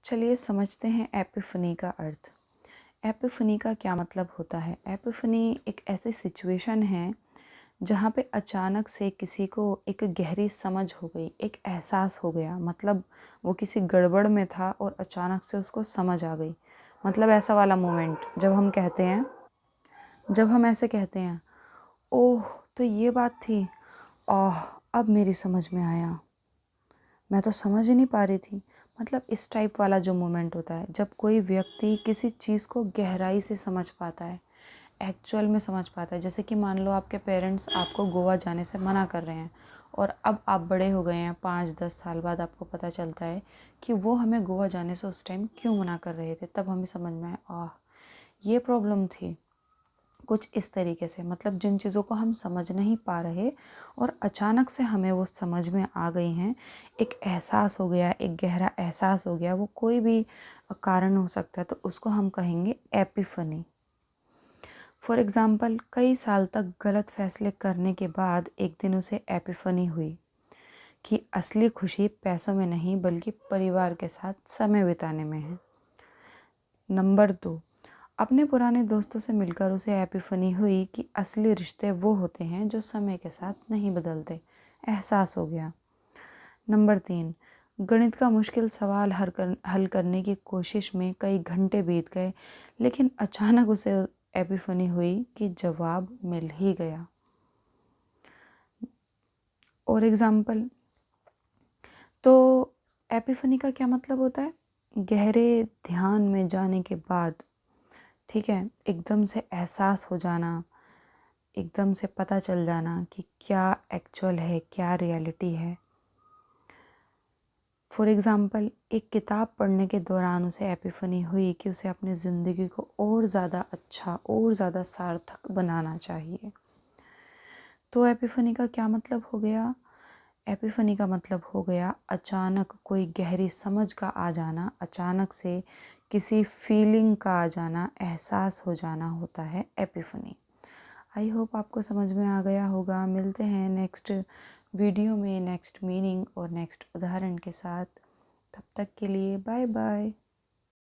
चलिए समझते हैं एपिफनी का अर्थ। एपिफनी का क्या मतलब होता है? एपिफनी एक ऐसी सिचुएशन है जहाँ पे अचानक से किसी को एक गहरी समझ हो गई, एक एहसास हो गया। मतलब वो किसी गड़बड़ में था और अचानक से उसको समझ आ गई। मतलब ऐसा वाला मोमेंट जब हम ऐसे कहते हैं, ओह तो ये बात थी, ओह अब मेरी समझ में आया, मैं तो समझ ही नहीं पा रही थी। मतलब इस टाइप वाला जो मोमेंट होता है जब कोई व्यक्ति किसी चीज़ को गहराई से समझ पाता है, एक्चुअल में समझ पाता है। जैसे कि मान लो आपके पेरेंट्स आपको गोवा जाने से मना कर रहे हैं और अब आप बड़े हो गए हैं, 5-10 साल बाद आपको पता चलता है कि वो हमें गोवा जाने से उस टाइम क्यों मना कर रहे थे। तब हमें समझ में आया, आह ये प्रॉब्लम थी। कुछ इस तरीके से, मतलब जिन चीज़ों को हम समझ नहीं पा रहे और अचानक से हमें वो समझ में आ गई हैं, एक एहसास हो गया, एक गहरा एहसास हो गया, वो कोई भी कारण हो सकता है, तो उसको हम कहेंगे एपिफनी। फॉर एग्ज़ाम्पल, कई साल तक गलत फैसले करने के बाद एक दिन उसे एपिफनी हुई कि असली खुशी पैसों में नहीं बल्कि परिवार के साथ समय बिताने में है। नंबर 2, अपने पुराने दोस्तों से मिलकर उसे एपिफनी हुई कि असली रिश्ते वो होते हैं जो समय के साथ नहीं बदलते। एहसास हो गया। नंबर 3, गणित का मुश्किल सवाल हल करने की कोशिश में कई घंटे बीत गए, लेकिन अचानक उसे एपिफनी हुई कि जवाब मिल ही गया। और एग्ज़ाम्पल, तो एपिफनी का क्या मतलब होता है? गहरे ध्यान में जाने के बाद, ठीक है, एकदम से एहसास हो जाना, एकदम से पता चल जाना कि क्या एक्चुअल है, क्या रियलिटी है। फॉर एग्ज़ाम्पल, एक किताब पढ़ने के दौरान उसे एपिफनी हुई कि उसे अपनी ज़िंदगी को और ज़्यादा अच्छा, और ज़्यादा सार्थक बनाना चाहिए। तो एपिफनी का क्या मतलब हो गया? एपिफनी का मतलब हो गया अचानक कोई गहरी समझ का आ जाना, अचानक से किसी फीलिंग का आ जाना, एहसास हो जाना होता है एपिफनी। आई होप आपको समझ में आ गया होगा। मिलते हैं नेक्स्ट वीडियो में नेक्स्ट मीनिंग और नेक्स्ट उदाहरण के साथ। तब तक के लिए बाय बाय।